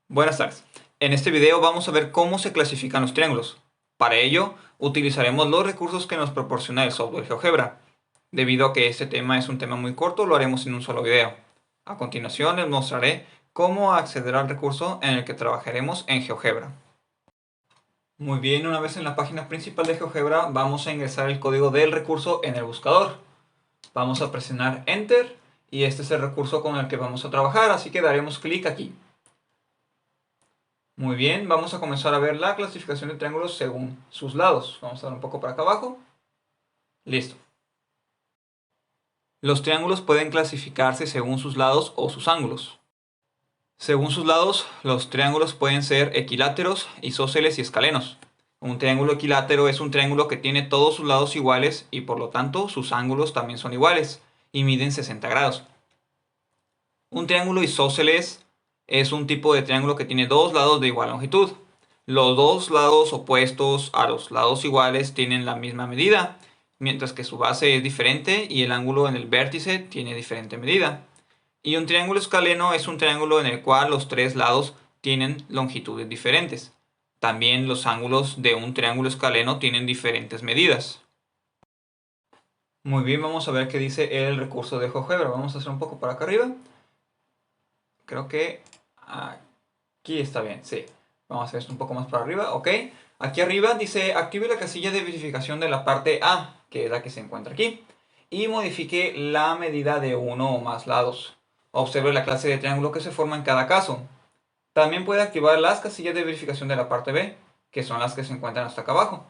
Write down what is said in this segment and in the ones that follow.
Buenas tardes. En este video vamos a ver cómo se clasifican los triángulos. Para ello, utilizaremos los recursos que nos proporciona el software GeoGebra. Debido a que este tema es un tema muy corto, lo haremos en un solo video. A continuación les mostraré cómo acceder al recurso en el que trabajaremos en GeoGebra. Muy bien, una vez en la página principal de GeoGebra, vamos a ingresar el código del recurso en el buscador. Vamos a presionar Enter y este es el recurso con el que vamos a trabajar, así que daremos clic aquí. Muy bien, vamos a comenzar a ver la clasificación de triángulos según sus lados. Vamos a dar un poco para acá abajo. Listo. Los triángulos pueden clasificarse según sus lados o sus ángulos. Según sus lados, los triángulos pueden ser equiláteros, isósceles y escalenos. Un triángulo equilátero es un triángulo que tiene todos sus lados iguales y por lo tanto sus ángulos también son iguales y miden 60 grados. Un triángulo isósceles es un tipo de triángulo que tiene dos lados de igual longitud. Los dos lados opuestos a los lados iguales tienen la misma medida, mientras que su base es diferente y el ángulo en el vértice tiene diferente medida. Y un triángulo escaleno es un triángulo en el cual los tres lados tienen longitudes diferentes. También los ángulos de un triángulo escaleno tienen diferentes medidas. Muy bien, vamos a ver qué dice el recurso de GeoGebra. Vamos a hacer un poco para acá arriba. Creo que aquí está bien, sí. Vamos a hacer esto un poco más para arriba, ok. Aquí arriba dice active la casilla de verificación de la parte A, que es la que se encuentra aquí, y modifique la medida de uno o más lados. Observe la clase de triángulo que se forma en cada caso. También puede activar las casillas de verificación de la parte B, que son las que se encuentran hasta acá abajo,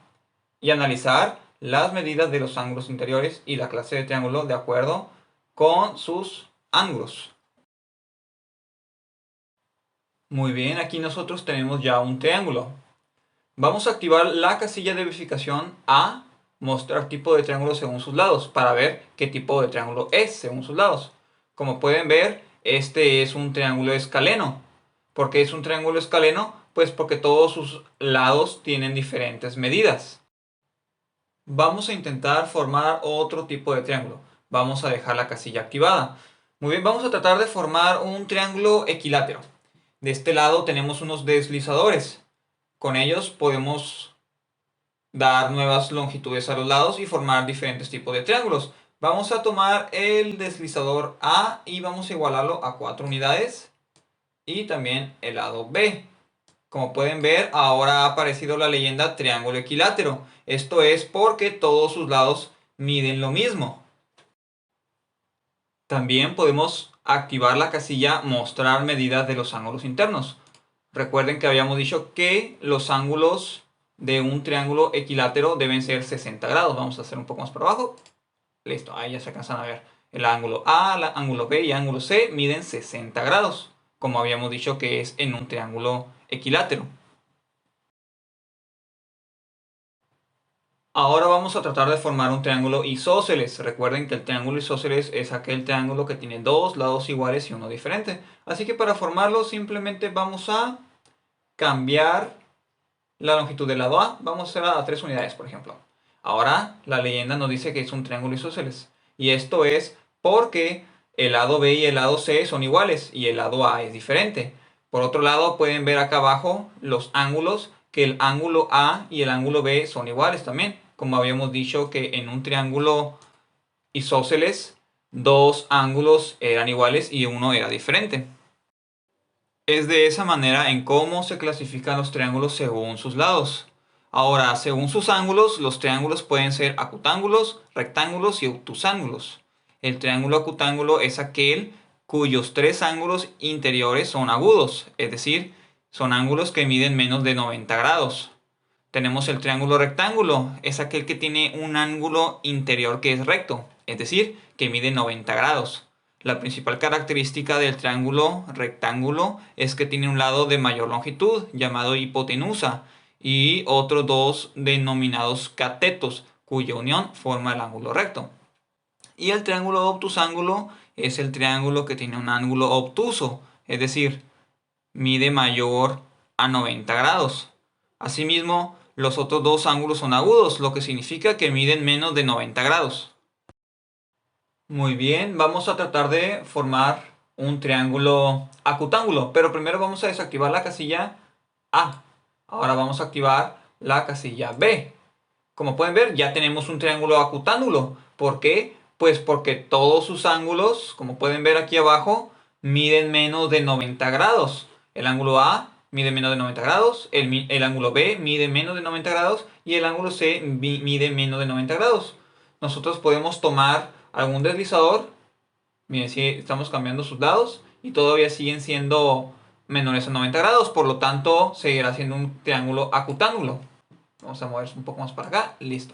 y analizar las medidas de los ángulos interiores y la clase de triángulo de acuerdo con sus ángulos. Muy bien, aquí nosotros tenemos ya un triángulo. Vamos a activar la casilla de verificación a mostrar tipo de triángulo según sus lados para ver qué tipo de triángulo es según sus lados. Como pueden ver, este es un triángulo escaleno. ¿Por qué es un triángulo escaleno? Pues porque todos sus lados tienen diferentes medidas. Vamos a intentar formar otro tipo de triángulo. Vamos a dejar la casilla activada. Muy bien, vamos a tratar de formar un triángulo equilátero. De este lado tenemos unos deslizadores. Con ellos podemos dar nuevas longitudes a los lados y formar diferentes tipos de triángulos. Vamos a tomar el deslizador A y vamos a igualarlo a 4 unidades. Y también el lado B. Como pueden ver, ahora ha aparecido la leyenda triángulo equilátero. Esto es porque todos sus lados miden lo mismo. También podemos activar la casilla mostrar medidas de los ángulos internos. Recuerden que habíamos dicho que los ángulos de un triángulo equilátero deben ser 60 grados. Vamos a hacer un poco más para abajo. Listo, ahí ya se alcanzan a ver. El ángulo A, el ángulo B y el ángulo C miden 60 grados, como habíamos dicho que es en un triángulo equilátero. Ahora vamos a tratar de formar un triángulo isósceles. Recuerden que el triángulo isósceles es aquel triángulo que tiene dos lados iguales y uno diferente. Así que para formarlo simplemente vamos a cambiar la longitud del lado A. Vamos a hacer a 3 unidades, por ejemplo. Ahora la leyenda nos dice que es un triángulo isósceles. Y esto es porque el lado B y el lado C son iguales y el lado A es diferente. Por otro lado, pueden ver acá abajo los ángulos, que el ángulo A y el ángulo B son iguales también. Como habíamos dicho que en un triángulo isósceles, dos ángulos eran iguales y uno era diferente. Es de esa manera en cómo se clasifican los triángulos según sus lados. Ahora, según sus ángulos, los triángulos pueden ser acutángulos, rectángulos y obtusángulos. El triángulo acutángulo es aquel cuyos tres ángulos interiores son agudos, es decir, son ángulos que miden menos de 90 grados. Tenemos el triángulo rectángulo, es aquel que tiene un ángulo interior que es recto, es decir, que mide 90 grados. La principal característica del triángulo rectángulo es que tiene un lado de mayor longitud, llamado hipotenusa, y otros dos denominados catetos, cuya unión forma el ángulo recto. Y el triángulo obtusángulo es el triángulo que tiene un ángulo obtuso, es decir, mide mayor a 90 grados. Asimismo, los otros dos ángulos son agudos, lo que significa que miden menos de 90 grados. Muy bien, vamos a tratar de formar un triángulo acutángulo. Pero primero vamos a desactivar la casilla A. Ahora vamos a activar la casilla B. Como pueden ver, ya tenemos un triángulo acutángulo. ¿Por qué? Pues porque todos sus ángulos, como pueden ver aquí abajo, miden menos de 90 grados. El ángulo A mide menos de 90 grados, el ángulo B mide menos de 90 grados y el ángulo C mide menos de 90 grados. Nosotros podemos tomar algún deslizador, miren, si estamos cambiando sus lados y todavía siguen siendo menores a 90 grados, por lo tanto seguirá siendo un triángulo acutángulo. Vamos a moverse un poco más para acá, listo.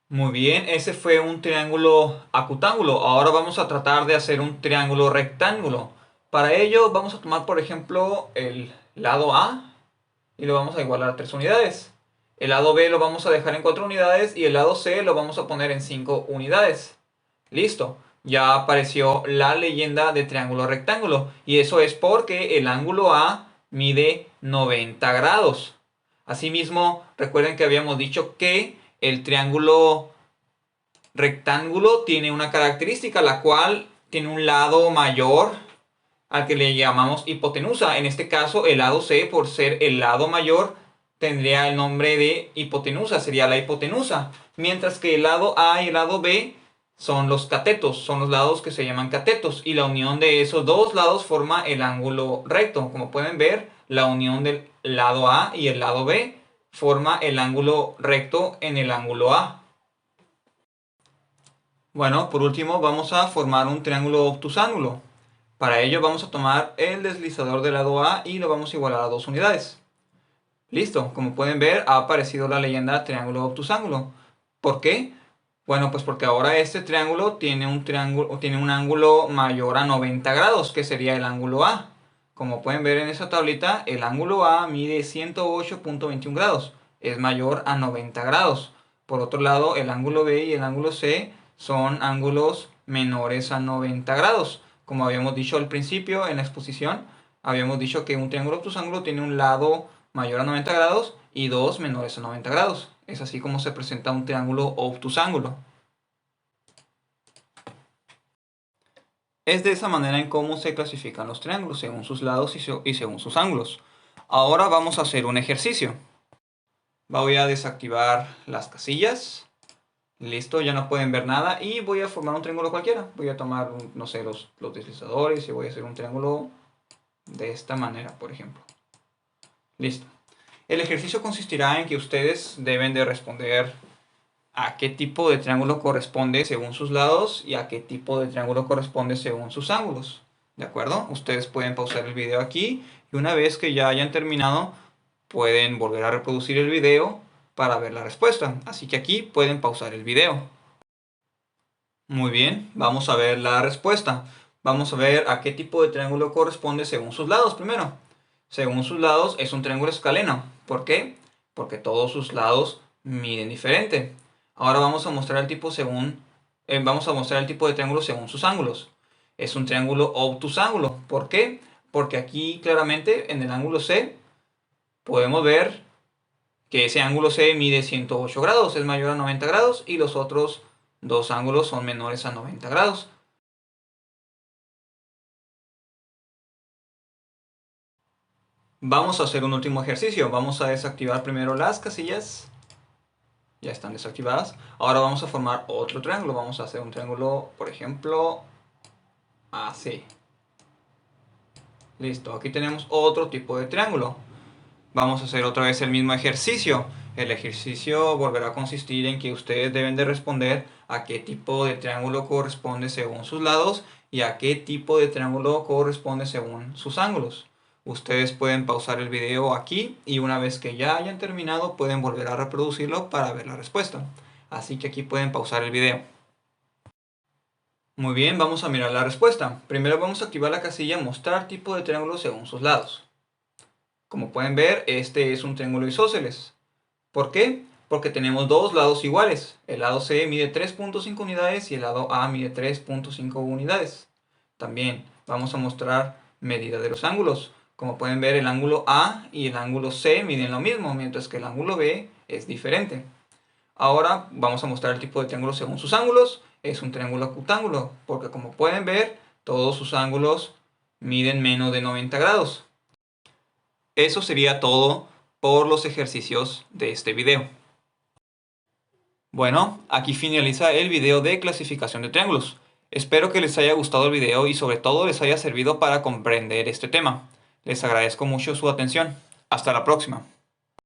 Muy bien, ese fue un triángulo acutángulo. Ahora vamos a tratar de hacer un triángulo rectángulo. Para ello vamos a tomar, por ejemplo, el lado A y lo vamos a igualar a 3 unidades. El lado B lo vamos a dejar en 4 unidades y el lado C lo vamos a poner en 5 unidades. Listo, ya apareció la leyenda de triángulo rectángulo y eso es porque el ángulo A mide 90 grados. Asimismo, recuerden que habíamos dicho que el triángulo rectángulo tiene una característica, la cual tiene un lado mayor al que le llamamos hipotenusa. En este caso, el lado C, por ser el lado mayor, tendría el nombre de hipotenusa, sería la hipotenusa. Mientras que el lado A y el lado B son los catetos, son los lados que se llaman catetos. Y la unión de esos dos lados forma el ángulo recto. Como pueden ver, la unión del lado A y el lado B forma el ángulo recto en el ángulo A. Bueno, por último vamos a formar un triángulo obtusángulo. Para ello vamos a tomar el deslizador del lado A y lo vamos a igualar a 2 unidades. Listo, como pueden ver ha aparecido la leyenda triángulo obtusángulo. ¿Por qué? Bueno, pues porque ahora este triángulo tiene un ángulo mayor a 90 grados, que sería el ángulo A. Como pueden ver en esa tablita, el ángulo A mide 108.21 grados, es mayor a 90 grados. Por otro lado, el ángulo B y el ángulo C son ángulos menores a 90 grados. Como habíamos dicho al principio en la exposición, habíamos dicho que un triángulo obtusángulo tiene un lado mayor a 90 grados y dos menores a 90 grados. Es así como se presenta un triángulo obtusángulo. Es de esa manera en cómo se clasifican los triángulos, según sus lados y según sus ángulos. Ahora vamos a hacer un ejercicio. Voy a desactivar las casillas. Listo, ya no pueden ver nada. Y voy a formar un triángulo cualquiera. Voy a tomar, no sé, los deslizadores y voy a hacer un triángulo de esta manera, por ejemplo. Listo. El ejercicio consistirá en que ustedes deben de responder a qué tipo de triángulo corresponde según sus lados y a qué tipo de triángulo corresponde según sus ángulos. ¿De acuerdo? Ustedes pueden pausar el video aquí y una vez que ya hayan terminado pueden volver a reproducir el video para ver la respuesta. Así que aquí pueden pausar el video. Muy bien, vamos a ver la respuesta. Vamos a ver a qué tipo de triángulo corresponde según sus lados primero. Según sus lados es un triángulo escaleno. ¿Por qué? Porque todos sus lados miden diferente. Ahora vamos a mostrar el tipo de triángulo según sus ángulos. Es un triángulo obtusángulo. ¿Por qué? Porque aquí claramente en el ángulo C podemos ver que ese ángulo C mide 108 grados, es mayor a 90 grados y los otros dos ángulos son menores a 90 grados. Vamos a hacer un último ejercicio. Vamos a desactivar primero las casillas. Ya están desactivadas. Ahora vamos a formar otro triángulo. Vamos a hacer un triángulo, por ejemplo, así. Listo, aquí tenemos otro tipo de triángulo. Vamos a hacer otra vez el mismo ejercicio. El ejercicio volverá a consistir en que ustedes deben de responder a qué tipo de triángulo corresponde según sus lados y a qué tipo de triángulo corresponde según sus ángulos. Ustedes pueden pausar el video aquí y una vez que ya hayan terminado pueden volver a reproducirlo para ver la respuesta. Así que aquí pueden pausar el video. Muy bien, vamos a mirar la respuesta. Primero vamos a activar la casilla mostrar tipo de triángulo según sus lados. Como pueden ver, este es un triángulo isósceles. ¿Por qué? Porque tenemos dos lados iguales. El lado C mide 3.5 unidades y el lado A mide 3.5 unidades. También vamos a mostrar medida de los ángulos. Como pueden ver, el ángulo A y el ángulo C miden lo mismo, mientras que el ángulo B es diferente. Ahora vamos a mostrar el tipo de triángulo según sus ángulos. Es un triángulo acutángulo, porque como pueden ver, todos sus ángulos miden menos de 90 grados. Eso sería todo por los ejercicios de este video. Bueno, aquí finaliza el video de clasificación de triángulos. Espero que les haya gustado el video y sobre todo les haya servido para comprender este tema. Les agradezco mucho su atención. Hasta la próxima.